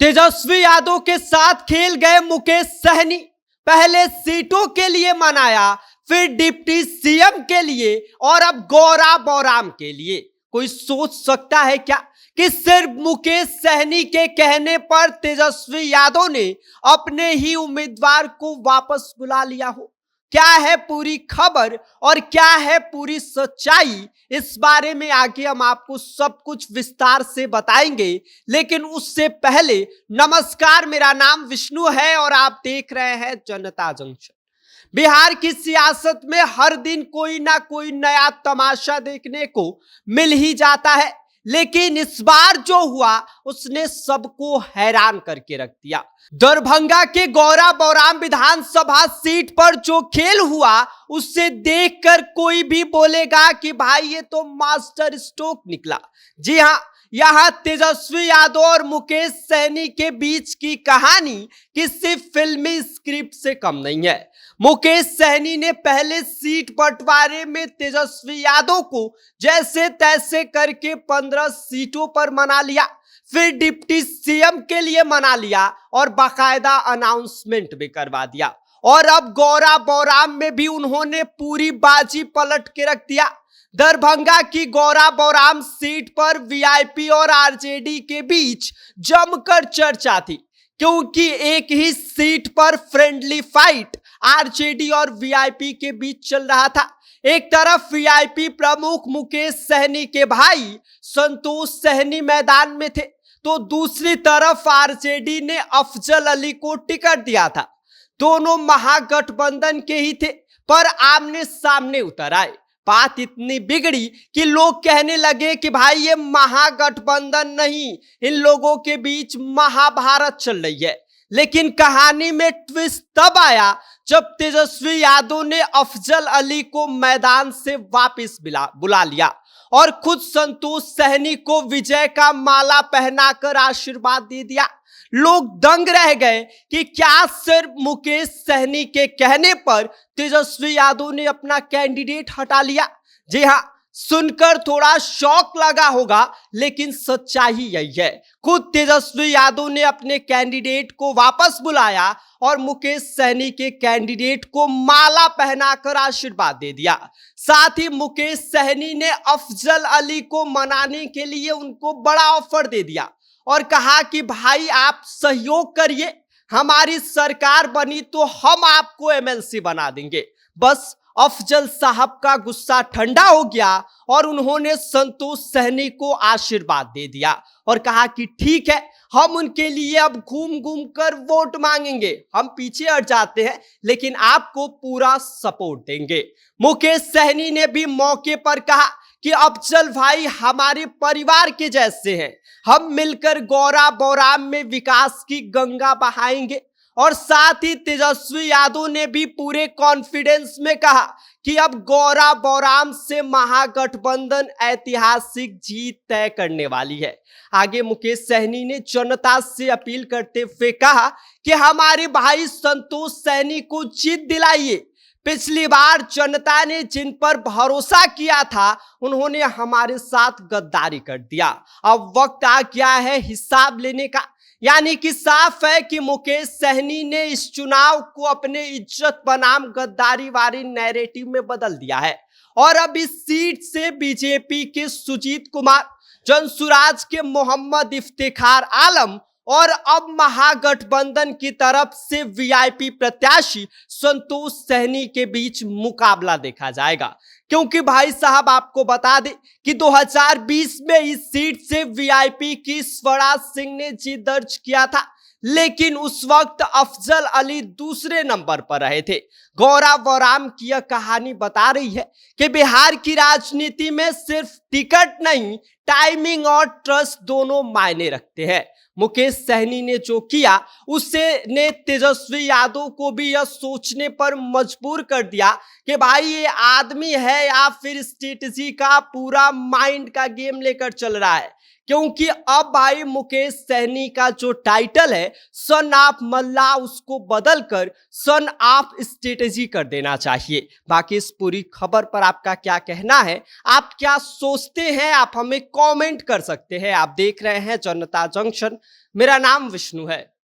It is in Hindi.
तेजस्वी यादव के साथ खेल गए मुकेश सहनी। पहले सीटों के लिए मनाया, फिर डिप्टी सीएम के लिए और अब गौरा बौराम के लिए। कोई सोच सकता है क्या कि सिर्फ मुकेश सहनी के कहने पर तेजस्वी यादव ने अपने ही उम्मीदवार को वापस बुला लिया हो? क्या है पूरी खबर और क्या है पूरी सच्चाई, इस बारे में आगे हम आपको सब कुछ विस्तार से बताएंगे। लेकिन उससे पहले नमस्कार, मेरा नाम विष्णु है और आप देख रहे हैं जनता जंक्शन। बिहार की सियासत में हर दिन कोई ना कोई नया तमाशा देखने को मिल ही जाता है, लेकिन इस बार जो हुआ उसने सबको हैरान करके रख दिया। दरभंगा के गौरा बौराम विधानसभा सीट पर जो खेल हुआ उससे देखकर कोई भी बोलेगा कि भाई ये तो मास्टर स्ट्रोक निकला। जी हां, यहां तेजस्वी यादव और मुकेश सहनी के बीच की कहानी किसी फिल्मी स्क्रिप्ट से कम नहीं है। मुकेश सहनी ने पहले सीट बंटवारे में तेजस्वी यादव को जैसे तैसे करके 15 सीटों पर मना लिया, फिर डिप्टी सीएम के लिए मना लिया और बाकायदा अनाउंसमेंट भी करवा दिया। और अब गौरा बौराम में भी उन्होंने पूरी बाजी पलट के रख दिया। दरभंगा की गौरा बौराम सीट पर वीआईपी और आरजेडी के बीच जमकर चर्चा थी, क्योंकि एक ही सीट पर फ्रेंडली फाइट आरजेडी और वीआईपी के बीच चल रहा था। एक तरफ वीआईपी प्रमुख मुकेश सहनी के भाई संतोष सहनी मैदान में थे, तो दूसरी तरफ आरजेडी ने अफजल अली को टिकट दिया था। दोनों महागठबंधन के ही थे, पर आमने सामने उतर आए। बात इतनी बिगड़ी कि लोग कहने लगे कि भाई ये महागठबंधन नहीं, इन लोगों के बीच महाभारत चल रही है। लेकिन कहानी में ट्विस्ट तब आया जब तेजस्वी यादव ने अफजल अली को मैदान से वापस बुला लिया और खुद संतोष सहनी को विजय का माला पहनाकर आशीर्वाद दे दिया। लोग दंग रह गए कि क्या सिर्फ मुकेश सहनी के कहने पर तेजस्वी यादव ने अपना कैंडिडेट हटा लिया? जी हां, सुनकर थोड़ा शौक लगा होगा, लेकिन सच्चाई यही है। खुद तेजस्वी यादव ने अपने कैंडिडेट को वापस बुलाया और मुकेश सहनी के कैंडिडेट को माला पहनाकर आशीर्वाद दे दिया। साथ ही मुकेश सहनी ने अफजल अली को मनाने के लिए उनको बड़ा ऑफर दे दिया और कहा कि भाई आप सहयोग करिए, हमारी सरकार बनी तो हम आपको एमएलसी बना देंगे। बस अफजल साहब का गुस्सा ठंडा हो गया और उन्होंने संतोष सहनी को आशीर्वाद दे दिया और कहा कि ठीक है, हम उनके लिए अब घूम घूम कर वोट मांगेंगे, हम पीछे हट जाते हैं लेकिन आपको पूरा सपोर्ट देंगे। मुकेश सहनी ने भी मौके पर कहा कि अफजल भाई हमारे परिवार के जैसे हैं, हम मिलकर गौरा बौराम में विकास की गंगा बहाएंगे। और साथ ही तेजस्वी यादव ने भी पूरे कॉन्फिडेंस में कहा कि अब गौरा बौराम से महागठबंधन ऐतिहासिक जीत तय करने वाली है। आगे मुकेश सहनी ने जनता से अपील करते हुए कहा कि हमारे भाई संतोष सहनी को जीत दिलाइए। पिछली बार जनता ने जिन पर भरोसा किया था उन्होंने हमारे साथ गद्दारी कर दिया। अब वक्त आ गया है हिसाब लेने का। यानी कि साफ है कि मुकेश सहनी ने इस चुनाव को अपने इज्जत बनाम गद्दारी वाली नैरेटिव में बदल दिया है और अब इस सीट से बीजेपी के सुजीत कुमार, जनसुराज के मोहम्मद इफ्तिखार आलम और अब महागठबंधन की तरफ से वीआईपी प्रत्याशी संतोष सहनी के बीच मुकाबला देखा जाएगा। क्योंकि भाई साहब आपको बता दें कि 2020 में इस सीट से वीआईपी की स्वराज सिंह ने जीत दर्ज किया था, लेकिन उस वक्त अफजल अली दूसरे नंबर पर रहे थे। गौरा बौराम की यह कहानी बता रही है कि बिहार की राजनीति में सिर्फ टिकट नहीं, टाइमिंग और ट्रस्ट दोनों मायने रखते हैं। मुकेश सहनी ने जो किया उससे ने तेजस्वी यादव को भी यह सोचने पर मजबूर कर दिया कि भाई ये आदमी है या फिर स्ट्रेटजी का पूरा माइंड का गेम लेकर चल रहा है। क्योंकि अब भाई मुकेश सहनी का जो टाइटल है सन ऑफ मल्ला, उसको बदलकर सन ऑफ स्ट्रेटजी कर देना चाहिए। बाकी इस पूरी खबर पर आपका क्या कहना है, आप क्या सोचते हैं, आप हमें कमेंट कर सकते हैं। आप देख रहे हैं जनता जंक्शन, मेरा नाम विष्णु है।